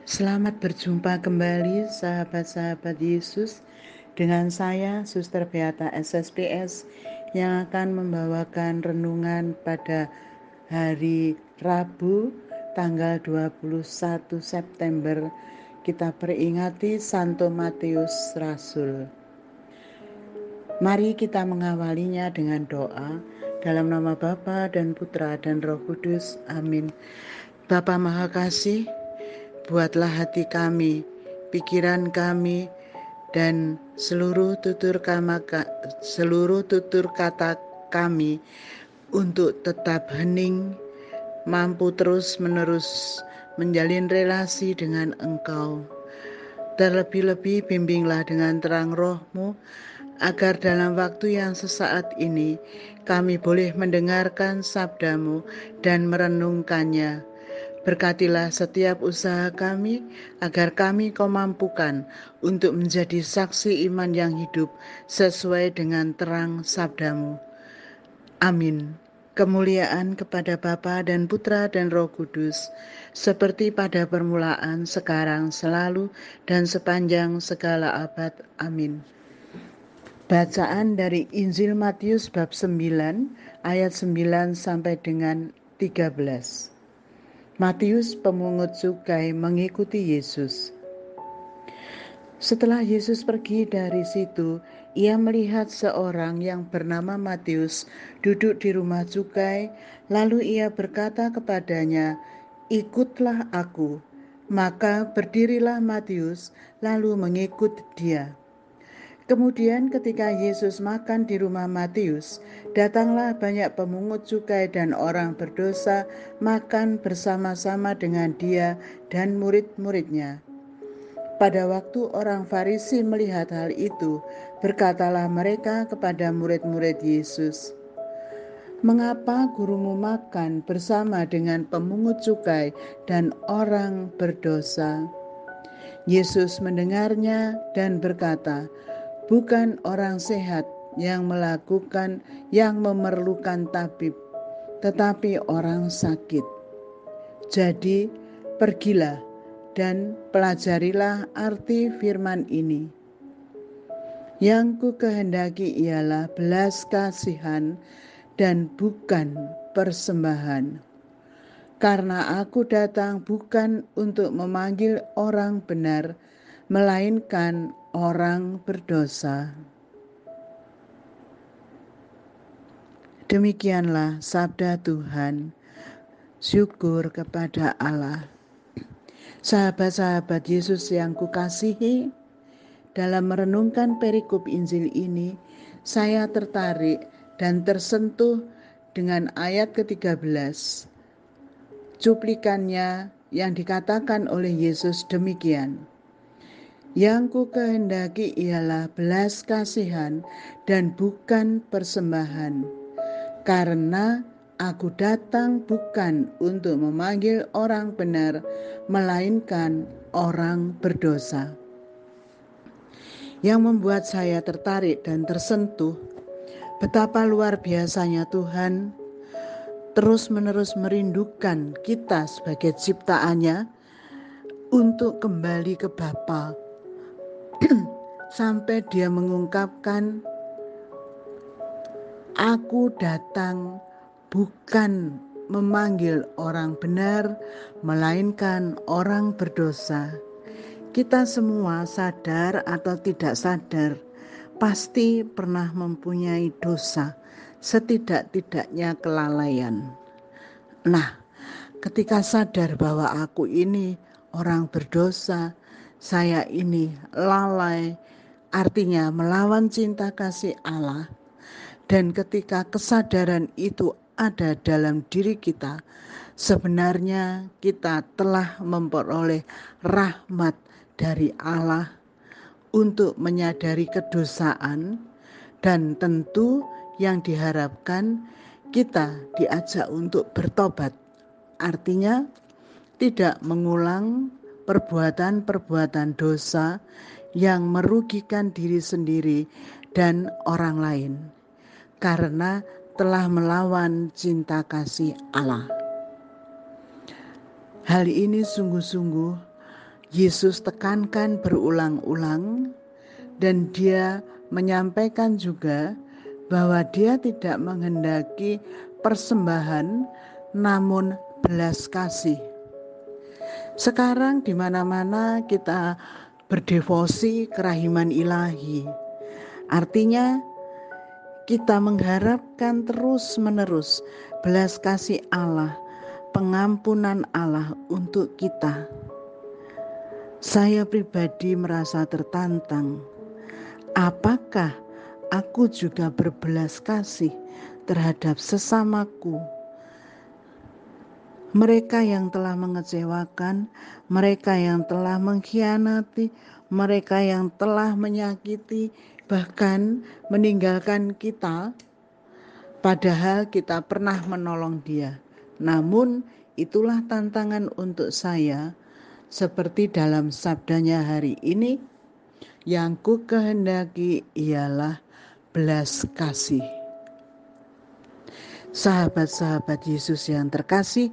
Selamat berjumpa kembali sahabat-sahabat Yesus dengan saya Suster Beata SSPS yang akan membawakan renungan pada hari Rabu tanggal 21 September. Kita peringati Santo Matius Rasul. Mari kita mengawalinya dengan doa dalam nama Bapa dan Putra dan Roh Kudus. Amin. Bapa Maha Kasih, buatlah hati kami, pikiran kami, dan seluruh tutur kata kami untuk tetap hening, mampu terus-menerus menjalin relasi dengan Engkau. Terlebih-lebih bimbinglah dengan terang Roh-Mu, agar dalam waktu yang sesaat ini kami boleh mendengarkan sabda-Mu dan merenungkannya. Berkatilah setiap usaha kami, agar kami Kau mampukan untuk menjadi saksi iman yang hidup sesuai dengan terang sabda-Mu. Amin. Kemuliaan kepada Bapa dan Putra dan Roh Kudus, seperti pada permulaan, sekarang, selalu, dan sepanjang segala abad. Amin. Bacaan dari Injil Matius bab 9 ayat 9 sampai dengan 13. Matius pemungut cukai mengikuti Yesus. Setelah Yesus pergi dari situ, ia melihat seorang yang bernama Matius duduk di rumah cukai, lalu ia berkata kepadanya, "Ikutlah aku." Maka berdirilah Matius, lalu mengikut dia. Kemudian ketika Yesus makan di rumah Matius, datanglah banyak pemungut cukai dan orang berdosa makan bersama-sama dengan dia dan murid-muridnya. Pada waktu orang Farisi melihat hal itu, berkatalah mereka kepada murid-murid Yesus, "Mengapa gurumu makan bersama dengan pemungut cukai dan orang berdosa?" Yesus mendengarnya dan berkata, "Bukan orang sehat yang memerlukan tabib, tetapi orang sakit. Jadi pergilah dan pelajarilah arti firman ini. Yang ku kehendaki ialah belas kasihan dan bukan persembahan. Karena aku datang bukan untuk memanggil orang benar, melainkan orang berdosa." Demikianlah sabda Tuhan. Syukur kepada Allah. Sahabat-sahabat Yesus yang kukasihi, dalam merenungkan perikop Injil ini, saya tertarik dan tersentuh dengan ayat ke-13. Cuplikannya yang dikatakan oleh Yesus demikian, "Yang ku kehendaki ialah belas kasihan dan bukan persembahan. Karena aku datang bukan untuk memanggil orang benar, melainkan orang berdosa." Yang membuat saya tertarik dan tersentuh, betapa luar biasanya Tuhan terus-menerus merindukan kita sebagai ciptaannya untuk kembali ke Bapa. Sampai dia mengungkapkan, "Aku datang bukan memanggil orang benar, melainkan orang berdosa." Kita semua sadar atau tidak sadar, pasti pernah mempunyai dosa, setidak-tidaknya kelalaian. Nah, ketika sadar bahwa aku ini orang berdosa, saya ini lalai, artinya melawan cinta kasih Allah. Dan ketika kesadaran itu ada dalam diri kita, sebenarnya kita telah memperoleh rahmat dari Allah untuk menyadari kedosaan, dan tentu yang diharapkan kita diajak untuk bertobat. Artinya tidak mengulang perbuatan-perbuatan dosa yang merugikan diri sendiri dan orang lain, karena telah melawan cinta kasih Allah. Hal ini sungguh-sungguh Yesus tekankan berulang-ulang, dan dia menyampaikan juga bahwa dia tidak menghendaki persembahan namun belas kasih. Sekarang di mana-mana kita berdevosi kerahiman ilahi. Artinya kita mengharapkan terus-menerus belas kasih Allah, pengampunan Allah untuk kita. Saya pribadi merasa tertantang. Apakah aku juga berbelas kasih terhadap sesamaku? Mereka yang telah mengecewakan, mereka yang telah mengkhianati, mereka yang telah menyakiti, bahkan meninggalkan kita, padahal kita pernah menolong dia. Namun itulah tantangan untuk saya, seperti dalam sabdanya hari ini, yang ku kehendaki ialah belas kasih. Sahabat-sahabat Yesus yang terkasih,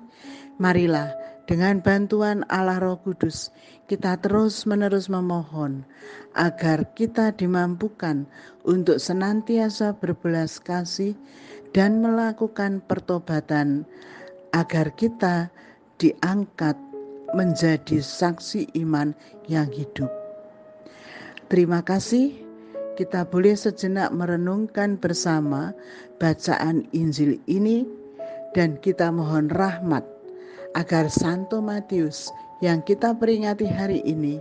marilah dengan bantuan Allah Roh Kudus kita terus-menerus memohon agar kita dimampukan untuk senantiasa berbelas kasih dan melakukan pertobatan agar kita diangkat menjadi saksi iman yang hidup. Terima kasih. Kita boleh sejenak merenungkan bersama bacaan Injil ini, dan kita mohon rahmat agar Santo Matius yang kita peringati hari ini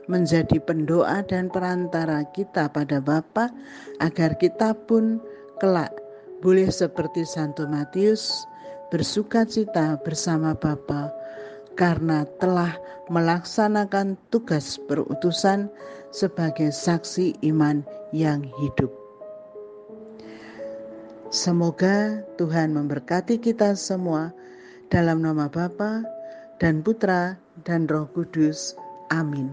menjadi pendoa dan perantara kita pada Bapa, agar kita pun kelak boleh seperti Santo Matius bersukacita bersama Bapa karena telah melaksanakan tugas perutusan sebagai saksi iman yang hidup. Semoga Tuhan memberkati kita semua dalam nama Bapa dan Putra dan Roh Kudus. Amin.